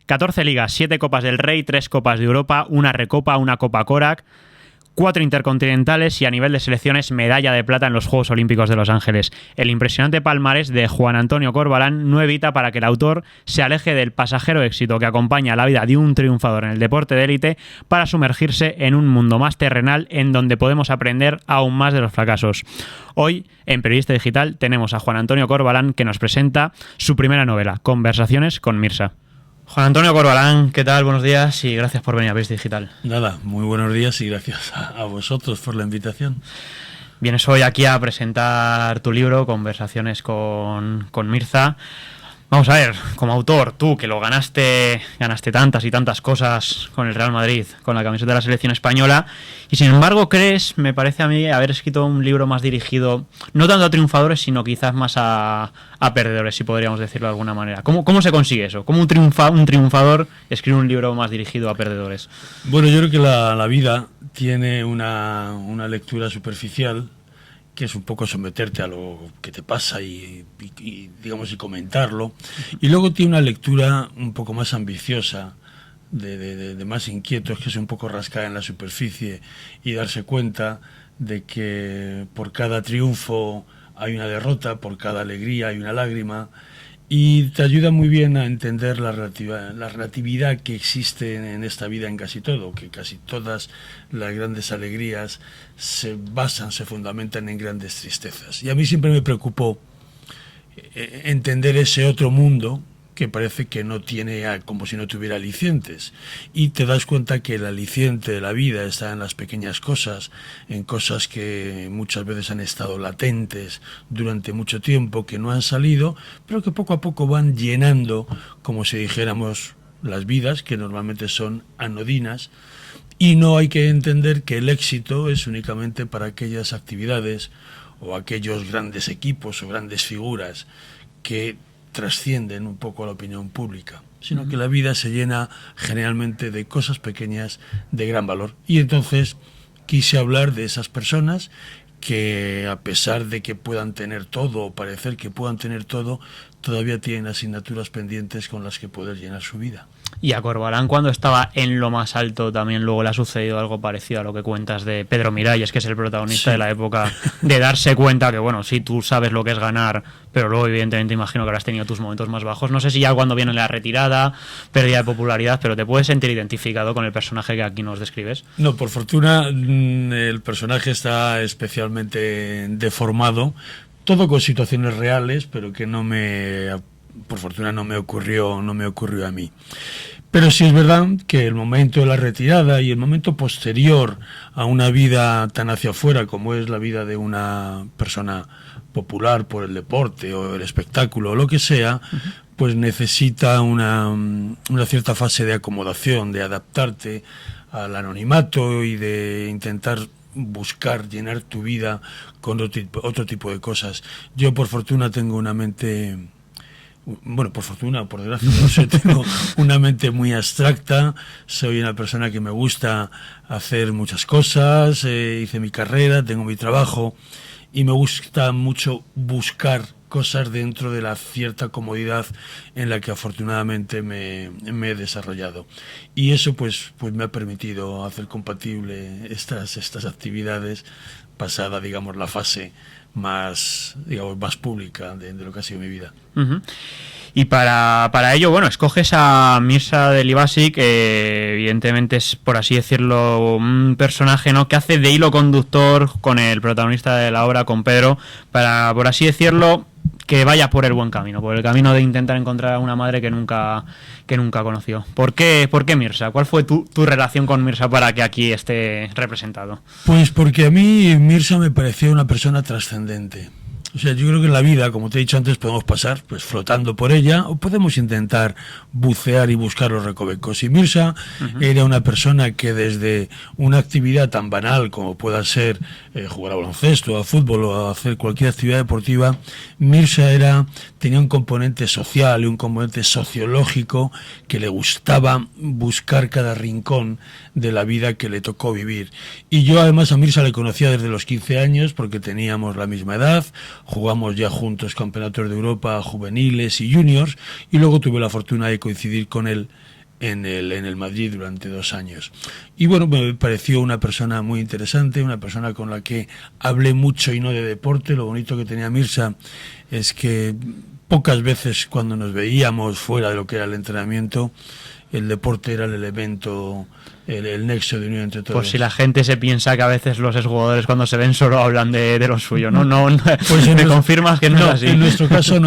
14 ligas, 7 Copas del Rey, 3 Copas de Europa, una Recopa, una Copa Korak, 4 intercontinentales y a nivel de selecciones medalla de plata en los Juegos Olímpicos de Los Ángeles. El impresionante palmarés de Juan Antonio Corbalán no evita para que el autor se aleje del pasajero éxito que acompaña la vida de un triunfador en el deporte de élite para sumergirse en un mundo más terrenal en donde podemos aprender aún más de los fracasos. Hoy, en Periodista Digital, tenemos a Juan Antonio Corbalán que nos presenta su primera novela, Conversaciones con Mirsa. Juan Antonio Corbalán, ¿qué tal? Buenos días y gracias por venir a Periodista Digital. Nada, muy buenos días y gracias a vosotros por la invitación. Vienes hoy aquí a presentar tu libro, Conversaciones con Mirza. Vamos a ver, como autor, tú que lo ganaste tantas y tantas cosas con el Real Madrid, con la camiseta de la selección española, y sin embargo crees, me parece a mí, haber escrito un libro más dirigido, no tanto a triunfadores, sino quizás más a perdedores, si podríamos decirlo de alguna manera. ¿Cómo se consigue eso? ¿Cómo un triunfador escribe un libro más dirigido a perdedores? Bueno, yo creo que la vida tiene una lectura superficial, que es un poco someterte a lo que te pasa y digamos, y comentarlo. Y luego tiene una lectura un poco más ambiciosa, de más inquietos, que es un poco rascar en la superficie y darse cuenta de que por cada triunfo hay una derrota, por cada alegría hay una lágrima, y te ayuda muy bien a entender la relatividad que existe en esta vida en casi todo, que casi todas las grandes alegrías se fundamentan en grandes tristezas. Y a mí siempre me preocupó entender ese otro mundo que parece que no tiene, como si no tuviera alicientes, y te das cuenta que el aliciente de la vida está en las pequeñas cosas, en cosas que muchas veces han estado latentes durante mucho tiempo, que no han salido, pero que poco a poco van llenando, como si dijéramos, las vidas, que normalmente son anodinas. Y no hay que entender que el éxito es únicamente para aquellas actividades o aquellos grandes equipos o grandes figuras que trascienden un poco a la opinión pública, sino que la vida se llena generalmente de cosas pequeñas de gran valor. Y entonces quise hablar de esas personas que, a pesar de que puedan tener todo o parecer que puedan tener todo, todavía tienen asignaturas pendientes con las que poder llenar su vida. Y a Corbalán, cuando estaba en lo más alto, también luego le ha sucedido algo parecido a lo que cuentas de Pedro Miralles, que es el protagonista de la época, de darse cuenta que, bueno, sí, tú sabes lo que es ganar, pero luego evidentemente imagino que habrás tenido tus momentos más bajos. No sé si ya cuando viene la retirada, pérdida de popularidad, pero ¿te puedes sentir identificado con el personaje que aquí nos describes? No, por fortuna el personaje está especialmente deformado, todo con situaciones reales, pero que por fortuna no me ocurrió a mí. Pero sí es verdad que el momento de la retirada y el momento posterior a una vida tan hacia afuera como es la vida de una persona popular por el deporte o el espectáculo o lo que sea, pues necesita una cierta fase de acomodación, de adaptarte al anonimato y de intentar buscar llenar tu vida con otro tipo de cosas. Yo por fortuna tengo una mente... Bueno, por fortuna, por desgracia, no sé, tengo una mente muy abstracta, soy una persona que me gusta hacer muchas cosas, hice mi carrera, tengo mi trabajo y me gusta mucho buscar cosas dentro de la cierta comodidad en la que afortunadamente me he desarrollado. Y eso pues me ha permitido hacer compatible estas actividades pasada, digamos, la fase más pública de lo que ha sido mi vida. Y para ello, bueno, escoges a Mirza de Livassy, que evidentemente es, por así decirlo, un personaje, ¿no?, que hace de hilo conductor con el protagonista de la obra, con Pedro, para, por así decirlo, que vaya por el buen camino, por el camino de intentar encontrar a una madre que nunca conoció. ¿Por qué Mirza? ¿Cuál fue tu relación con Mirza para que aquí esté representado? Pues porque a mí Mirza me pareció una persona trascendente. O sea, yo creo que en la vida, como te he dicho antes, podemos pasar pues flotando por ella o podemos intentar bucear y buscar los recovecos. Y Mirza era una persona que desde una actividad tan banal como pueda ser jugar a baloncesto, a fútbol o a hacer cualquier actividad deportiva, Mirza tenía un componente social y un componente sociológico que le gustaba buscar cada rincón de la vida que le tocó vivir. Y yo además a Mirza le conocía desde los 15 años porque teníamos la misma edad, jugamos ya juntos campeonatos de Europa juveniles y juniors, y luego tuve la fortuna de coincidir con él en el Madrid durante 2 años. Y bueno, me pareció una persona muy interesante, una persona con la que hablé mucho y no de deporte. Lo bonito que tenía Mirza es que pocas veces cuando nos veíamos fuera de lo que era el entrenamiento, el deporte era el elemento, el nexo de unión entre todos. Pues si la gente se piensa que a veces los exjugadores cuando se ven solo hablan de lo suyo, ¿no? Pues me confirmas que no es así. En nuestro caso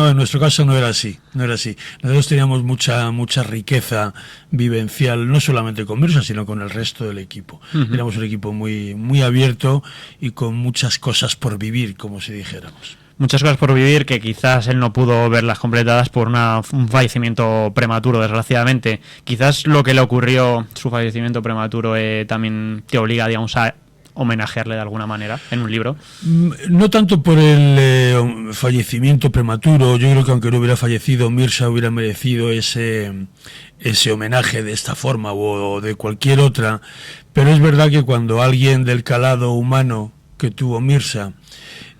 no era así, no era así. Nosotros teníamos mucha riqueza vivencial, no solamente con Mirza, sino con el resto del equipo. Éramos un equipo muy abierto y con muchas cosas por vivir, como si dijéramos. Muchas cosas por vivir que quizás él no pudo verlas completadas por un fallecimiento prematuro, desgraciadamente. Quizás lo que le ocurrió, su fallecimiento prematuro, también te obliga, digamos, a homenajearle de alguna manera en un libro. No tanto por el fallecimiento prematuro. Yo creo que aunque no hubiera fallecido, Mirza hubiera merecido ese homenaje de esta forma o de cualquier otra. Pero es verdad que cuando alguien del calado humano que tuvo Mirza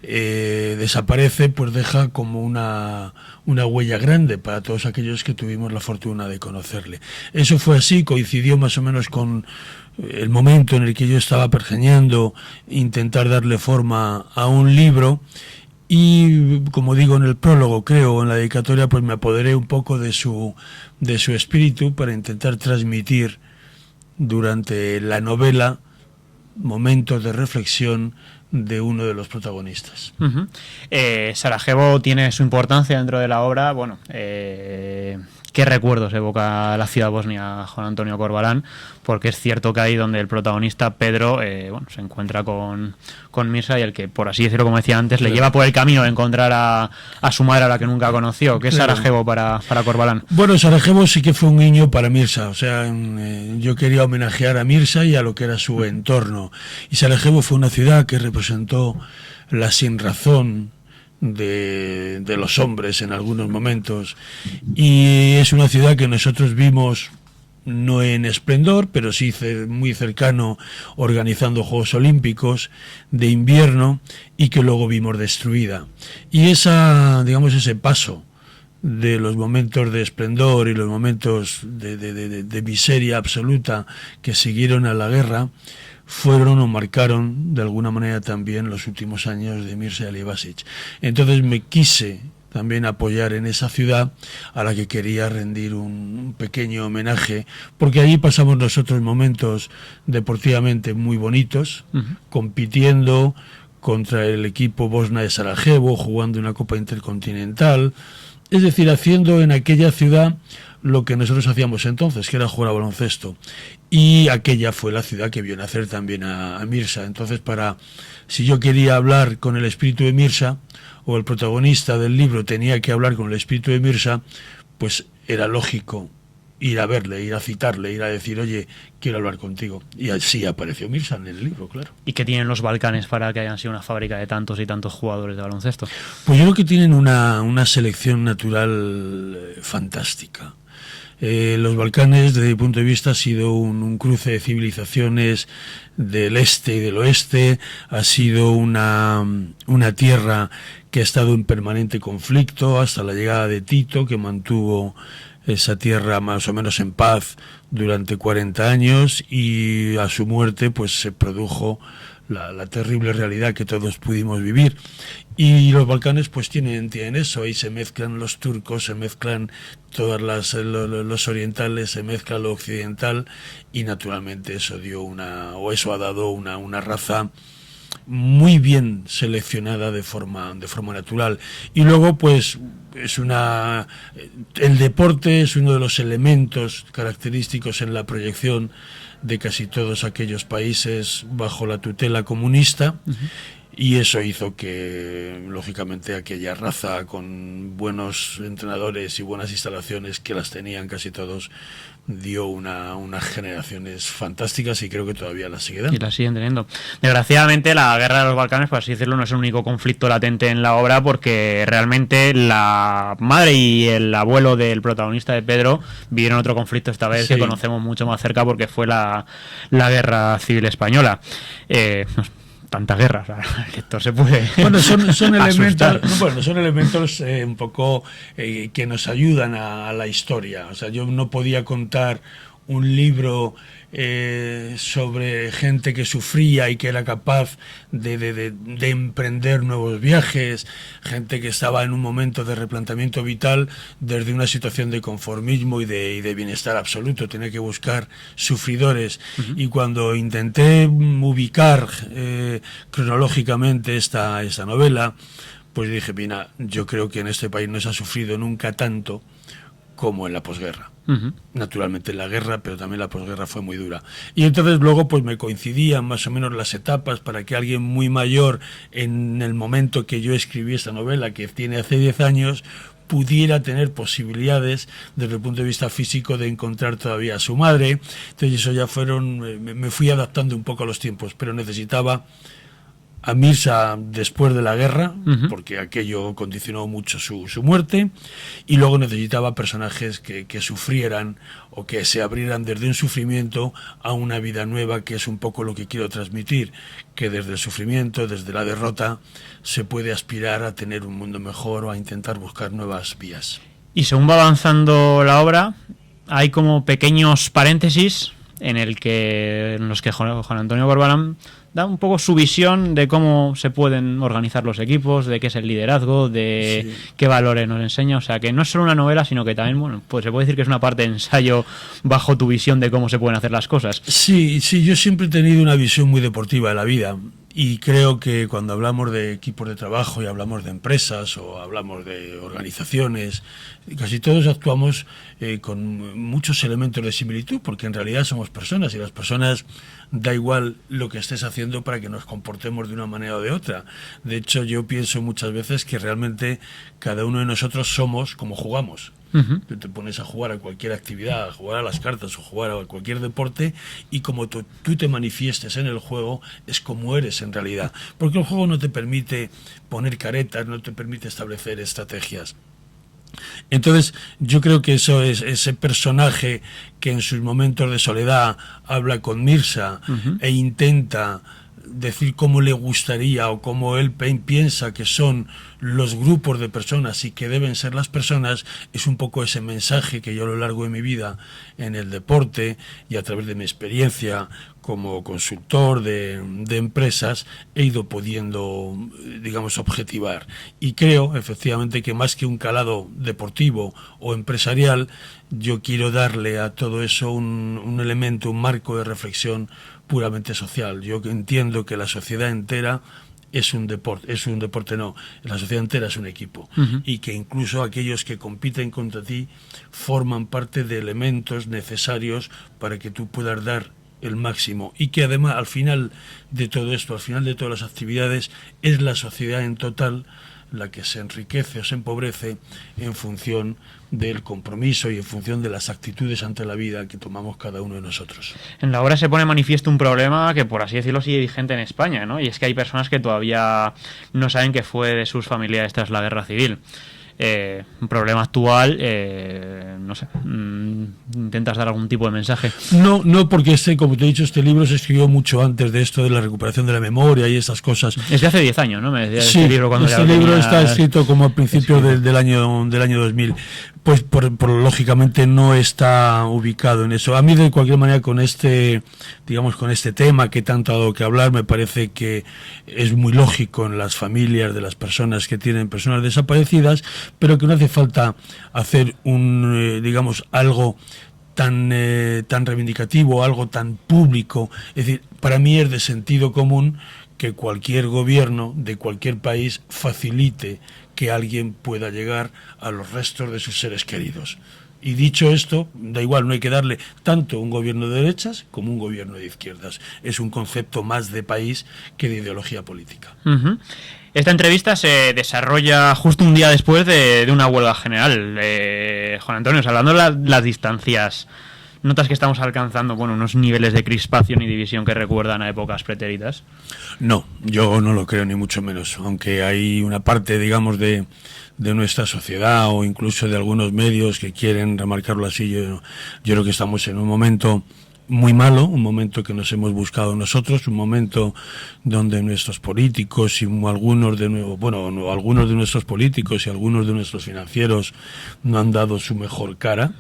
desaparece, pues deja como una huella grande para todos aquellos que tuvimos la fortuna de conocerle. Eso fue así, coincidió más o menos con el momento en el que yo estaba pergeñando intentar darle forma a un libro, y como digo en el prólogo, creo, en la dedicatoria, pues me apoderé un poco de su espíritu para intentar transmitir durante la novela momentos de reflexión de uno de los protagonistas. Sarajevo tiene su importancia dentro de la obra. Bueno, ¿qué recuerdos evoca la ciudad bosnia, Juan Antonio Corbalán? Porque es cierto que ahí donde el protagonista, Pedro, se encuentra con Mirza, y el que, por así decirlo, como decía antes, le lleva por el camino de encontrar a su madre, a la que nunca conoció. ¿Qué es Sarajevo para Corbalán? Bueno, Sarajevo sí que fue un guiño para Mirza. O sea, yo quería homenajear a Mirza y a lo que era su entorno. Y Sarajevo fue una ciudad que representó la sinrazón de los hombres en algunos momentos, y es una ciudad que nosotros vimos no en esplendor, pero sí muy cercano, organizando Juegos Olímpicos de invierno, y que luego vimos destruida. Y ese paso de los momentos de esplendor y los momentos de miseria absoluta que siguieron a la guerra fueron o marcaron de alguna manera también los últimos años de Mirza Alibasic. Entonces me quise también apoyar en esa ciudad a la que quería rendir un pequeño homenaje, porque allí pasamos nosotros momentos deportivamente muy bonitos, compitiendo contra el equipo Bosna de Sarajevo, jugando una Copa Intercontinental, es decir, haciendo en aquella ciudad lo que nosotros hacíamos entonces, que era jugar a baloncesto. Y aquella fue la ciudad que vio nacer también a Mirza. Entonces, si yo quería hablar con el espíritu de Mirza, o el protagonista del libro tenía que hablar con el espíritu de Mirza, pues era lógico ir a verle, ir a citarle, ir a decir, oye, quiero hablar contigo. Y así apareció Mirza en el libro, claro. ¿Y qué tienen los Balcanes para que hayan sido una fábrica de tantos y tantos jugadores de baloncesto? Pues yo creo que tienen una selección natural fantástica. Los Balcanes, desde mi punto de vista, ha sido un cruce de civilizaciones del este y del oeste. Ha sido una tierra que ha estado en permanente conflicto hasta la llegada de Tito, que mantuvo esa tierra más o menos en paz durante 40 años, y a su muerte pues se produjo la terrible realidad que todos pudimos vivir. Y los Balcanes pues tienen eso, ahí se mezclan los turcos, se mezclan todas los orientales, se mezcla lo occidental, y naturalmente eso ha dado una raza muy bien seleccionada de forma natural. Y luego pues el deporte es uno de los elementos característicos en la proyección de casi todos aquellos países bajo la tutela comunista. Y eso hizo que, lógicamente, aquella raza con buenos entrenadores y buenas instalaciones, que las tenían casi todos, dio unas generaciones fantásticas, y creo que todavía las sigue dando. Y las siguen teniendo. Desgraciadamente, la guerra de los Balcanes, por así decirlo, no es el único conflicto latente en la obra, porque realmente la madre y el abuelo del protagonista de Pedro vivieron otro conflicto esta vez, sí, que conocemos mucho más cerca, porque fue la Guerra Civil Española. Tanta guerra, o sea, el lector se puede son elementos un poco que nos ayudan a la historia. O sea, yo no podía contar un libro sobre gente que sufría y que era capaz de emprender nuevos viajes, gente que estaba en un momento de replanteamiento vital desde una situación de conformismo y de bienestar absoluto. Tenía que buscar sufridores. Y cuando intenté ubicar cronológicamente esta novela, pues dije, mira, yo creo que en este país no se ha sufrido nunca tanto como en la posguerra. Naturalmente en la guerra, pero también la posguerra fue muy dura. Y entonces luego pues me coincidían más o menos las etapas para que alguien muy mayor, en el momento que yo escribí esta novela, que tiene hace 10 años, pudiera tener posibilidades desde el punto de vista físico de encontrar todavía a su madre. Entonces eso ya me fui adaptando un poco a los tiempos, pero necesitaba a Mirza después de la guerra, porque aquello condicionó mucho su muerte, y luego necesitaba personajes que sufrieran o que se abrieran desde un sufrimiento a una vida nueva, que es un poco lo que quiero transmitir, que desde el sufrimiento, desde la derrota, se puede aspirar a tener un mundo mejor o a intentar buscar nuevas vías. Y según va avanzando la obra, hay como pequeños paréntesis en los que Juan Antonio Corbalán da un poco su visión de cómo se pueden organizar los equipos, de qué es el liderazgo, de qué valores nos enseña. O sea, que no es solo una novela, sino que también, bueno, pues se puede decir que es una parte de ensayo bajo tu visión de cómo se pueden hacer las cosas. Sí, yo siempre he tenido una visión muy deportiva de la vida. Y creo que cuando hablamos de equipos de trabajo y hablamos de empresas o hablamos de organizaciones, casi todos actuamos con muchos elementos de similitud, porque en realidad somos personas, y las personas da igual lo que estés haciendo para que nos comportemos de una manera o de otra. De hecho, yo pienso muchas veces que realmente cada uno de nosotros somos como jugamos. Tú te pones a jugar a cualquier actividad, a jugar a las cartas o jugar a cualquier deporte, y como tú te manifiestes en el juego es como eres en realidad, porque el juego no te permite poner caretas, no te permite establecer estrategias. Entonces yo creo que eso es ese personaje que en sus momentos de soledad habla con Mirza e intenta decir cómo le gustaría o cómo él piensa que son los grupos de personas y que deben ser las personas. Es un poco ese mensaje que yo a lo largo de mi vida en el deporte y a través de mi experiencia como consultor de empresas he ido pudiendo, digamos, objetivar. Y creo, efectivamente, que más que un calado deportivo o empresarial, yo quiero darle a todo eso un elemento, un marco de reflexión puramente social. Yo entiendo que la sociedad entera es un deporte no, la sociedad entera es un equipo, y que incluso aquellos que compiten contra ti forman parte de elementos necesarios para que tú puedas dar el máximo, y que además al final de todo esto, al final de todas las actividades, es la sociedad en total la que se enriquece o se empobrece en función del compromiso y en función de las actitudes ante la vida que tomamos cada uno de nosotros. En la obra se pone manifiesto un problema que, por así decirlo, sigue vigente en España, ¿no? Y es que hay personas que todavía no saben qué fue de sus familiares tras la guerra civil. Un problema actual, no sé, ¿intentas dar algún tipo de mensaje? No, porque como te he dicho, este libro se escribió mucho antes de esto de la recuperación de la memoria y esas cosas. Es de hace 10 años, ¿no? Me decía Sí, este libro cuando este libro está escrito como a principios del año 2000. Pues lógicamente no está ubicado en eso. A mí, de cualquier manera, con este tema que tanto ha dado que hablar, me parece que es muy lógico en las familias de las personas que tienen personas desaparecidas, pero que no hace falta hacer algo tan reivindicativo, algo tan público. Es decir, para mí es de sentido común que cualquier gobierno de cualquier país facilite que alguien pueda llegar a los restos de sus seres queridos. Y dicho esto, da igual, no hay que darle tanto un gobierno de derechas como un gobierno de izquierdas. Es un concepto más de país que de ideología política. Esta entrevista se desarrolla justo un día después de una huelga general. Juan Antonio, hablando de las distancias, ¿notas que estamos alcanzando unos niveles de crispación y división que recuerdan a épocas pretéritas? No, yo no lo creo, ni mucho menos. Aunque hay una parte, digamos, de nuestra sociedad o incluso de algunos medios que quieren remarcarlo así, yo creo que estamos en un momento muy malo, un momento que nos hemos buscado nosotros, un momento donde nuestros políticos y algunos de nuestros políticos y algunos de nuestros financieros no han dado su mejor cara.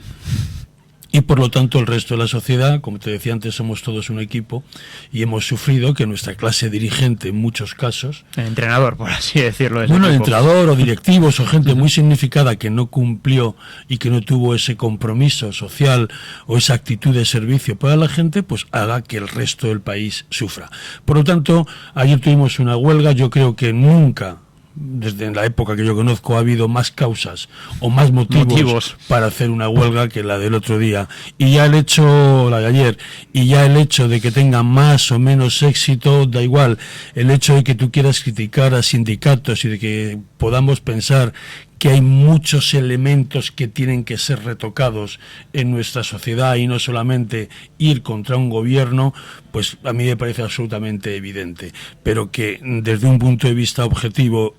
Y por lo tanto el resto de la sociedad, como te decía antes, somos todos un equipo y hemos sufrido que nuestra clase dirigente en muchos casos, el entrenador, por así decirlo, bueno, el entrenador o directivos o gente muy significada que no cumplió y que no tuvo ese compromiso social o esa actitud de servicio para la gente, pues haga que el resto del país sufra. Por lo tanto, ayer tuvimos una huelga. Yo creo que nunca, desde la época que yo conozco, ha habido más causas o más motivos para hacer una huelga que la del otro día. Y ya el hecho, la de ayer, y ya el hecho de que tenga más o menos éxito, da igual. El hecho de que tú quieras criticar a sindicatos y de que podamos pensar que hay muchos elementos que tienen que ser retocados en nuestra sociedad y no solamente ir contra un gobierno, pues a mí me parece absolutamente evidente. Pero que desde un punto de vista objetivo,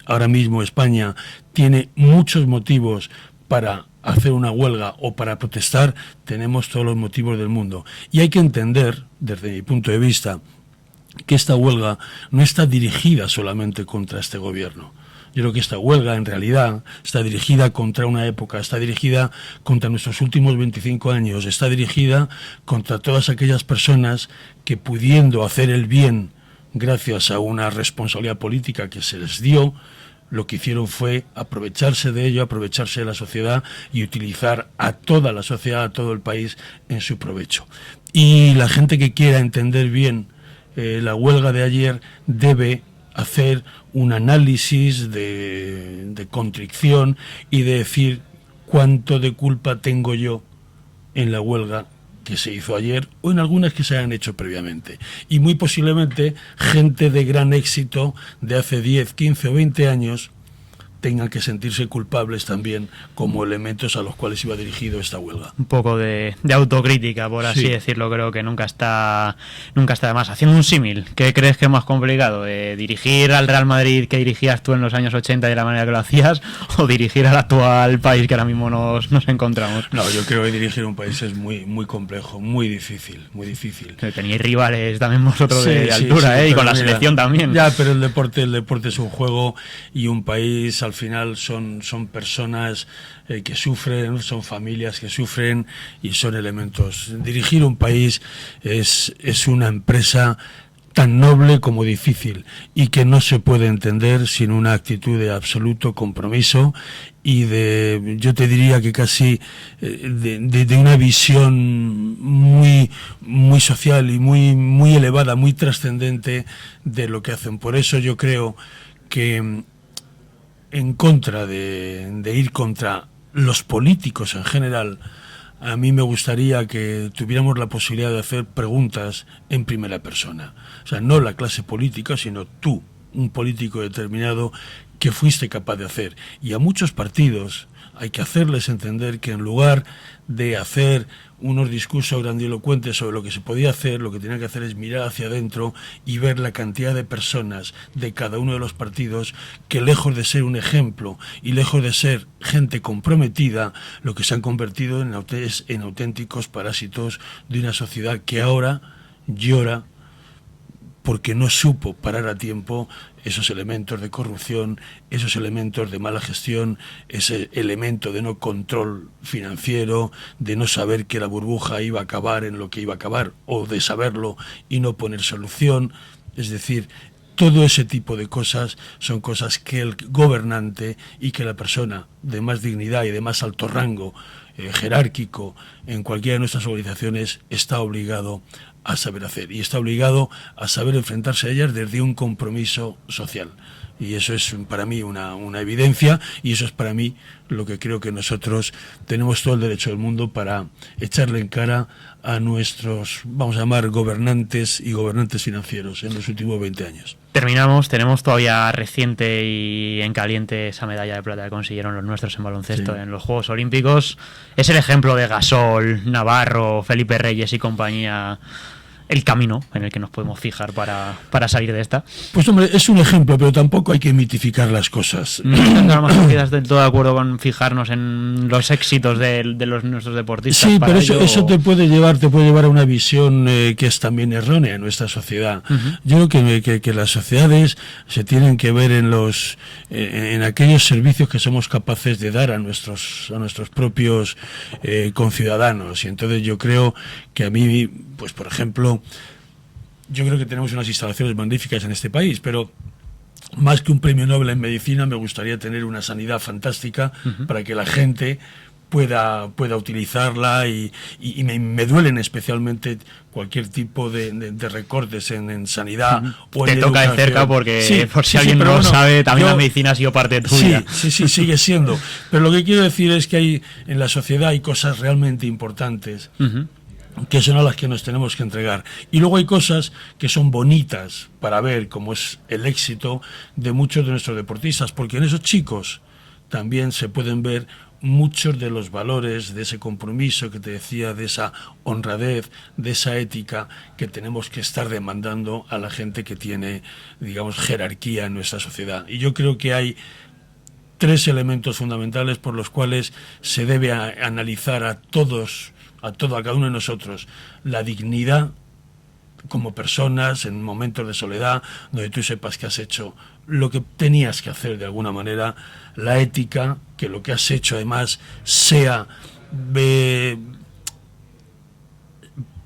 ahora mismo España tiene muchos motivos para hacer una huelga o para protestar, tenemos todos los motivos del mundo. Y hay que entender, desde mi punto de vista, que esta huelga no está dirigida solamente contra este gobierno. Yo creo que esta huelga en realidad está dirigida contra una época, está dirigida contra nuestros últimos 25 años, está dirigida contra todas aquellas personas que, pudiendo hacer el bien gracias a una responsabilidad política que se les dio, lo que hicieron fue aprovecharse de ello, aprovecharse de la sociedad y utilizar a toda la sociedad, a todo el país en su provecho. Y la gente que quiera entender bien la huelga de ayer debe hacer un análisis de contrición y de decir cuánto de culpa tengo yo en la huelga que se hizo ayer o en algunas que se hayan hecho previamente. Y muy posiblemente gente de gran éxito de hace 10, 15 o 20 años tengan que sentirse culpables también como elementos a los cuales iba dirigido esta huelga. Un poco de autocrítica, por así decirlo, creo que nunca está de más. Haciendo un símil, ¿qué crees que es más complicado? ¿Dirigir al Real Madrid que dirigías tú en los años 80 de la manera que lo hacías o dirigir al actual país que ahora mismo nos encontramos? No, yo creo que dirigir un país es muy complejo, muy difícil. Teníais rivales también vosotros de altura, y con la selección también. Ya, pero el deporte es un juego y un país al final son personas que sufren, son familias que sufren y son elementos. Dirigir un país es una empresa tan noble como difícil y que no se puede entender sin una actitud de absoluto compromiso y yo te diría que casi de una visión muy social y muy elevada, muy trascendente de lo que hacen. Por eso yo creo que en contra de ir contra los políticos en general, a mí me gustaría que tuviéramos la posibilidad de hacer preguntas en primera persona. O sea, no la clase política, sino tú, un político determinado, ¿qué fuiste capaz de hacer? Y a muchos partidos hay que hacerles entender que en lugar de hacer unos discursos grandilocuentes sobre lo que se podía hacer, lo que tenía que hacer es mirar hacia adentro y ver la cantidad de personas de cada uno de los partidos que, lejos de ser un ejemplo y lejos de ser gente comprometida, lo que se han convertido en auténticos parásitos de una sociedad que ahora llora porque no supo parar a tiempo esos elementos de corrupción, esos elementos de mala gestión, ese elemento de no control financiero, de no saber que la burbuja iba a acabar en lo que iba a acabar, o de saberlo y no poner solución. Es decir, todo ese tipo de cosas son cosas que el gobernante y que la persona de más dignidad y de más alto rango jerárquico en cualquiera de nuestras organizaciones está obligado a saber hacer y está obligado a saber enfrentarse a ellas desde un compromiso social. Y eso es para mí una evidencia y eso es para mí lo que creo que nosotros tenemos todo el derecho del mundo para echarle en cara a nuestros, vamos a llamar, gobernantes y gobernantes financieros en los últimos 20 años. Terminamos, tenemos todavía reciente y en caliente esa medalla de plata que consiguieron los nuestros en baloncesto en los Juegos Olímpicos. Es el ejemplo de Gasol, Navarro, Felipe Reyes y compañía el camino en el que nos podemos fijar para salir de esta. Pues hombre, es un ejemplo, pero tampoco hay que mitificar las cosas. No estás del todo de acuerdo con fijarnos en los éxitos de nuestros deportistas. Sí, pero eso te puede llevar a una visión que es también errónea en nuestra sociedad. Yo creo que las sociedades se tienen que ver en aquellos servicios que somos capaces de dar a nuestros propios conciudadanos. Y entonces yo creo que a mí, pues por ejemplo, yo creo que tenemos unas instalaciones magníficas en este país, pero más que un premio Nobel en medicina, me gustaría tener una sanidad fantástica para que la gente pueda utilizarla y me duelen especialmente cualquier tipo de recortes en sanidad o en te toca de cerca porque por si alguien no lo sabe, también la medicina ha sido parte tuya. Sí, sigue siendo. Pero lo que quiero decir es que en la sociedad hay cosas realmente importantes que son a las que nos tenemos que entregar. Y luego hay cosas que son bonitas para ver, como es el éxito de muchos de nuestros deportistas, porque en esos chicos también se pueden ver muchos de los valores de ese compromiso que te decía, de esa honradez, de esa ética que tenemos que estar demandando a la gente que tiene, digamos, jerarquía en nuestra sociedad. Y yo creo que hay 3 elementos fundamentales por los cuales se debe analizar a cada uno de nosotros: la dignidad como personas en momentos de soledad, donde tú sepas que has hecho lo que tenías que hacer de alguna manera; la ética, que lo que has hecho además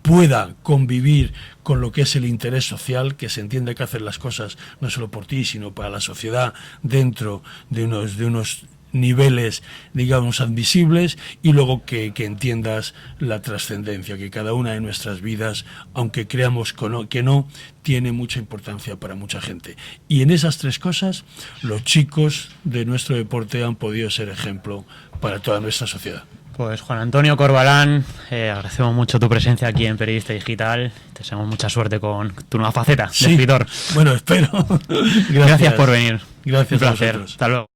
pueda convivir con lo que es el interés social, que se entiende que hacer las cosas no solo por ti, sino para la sociedad, dentro de unos niveles, digamos, admisibles, y luego que entiendas la trascendencia, que cada una de nuestras vidas, aunque creamos que no, tiene mucha importancia para mucha gente. Y en esas 3 cosas, los chicos de nuestro deporte han podido ser ejemplo para toda nuestra sociedad. Pues Juan Antonio Corbalán, agradecemos mucho tu presencia aquí en Periodista Digital. Te deseamos mucha suerte con tu nueva faceta de escritor. Bueno, espero. Gracias por venir. Gracias. Un placer. Hasta luego.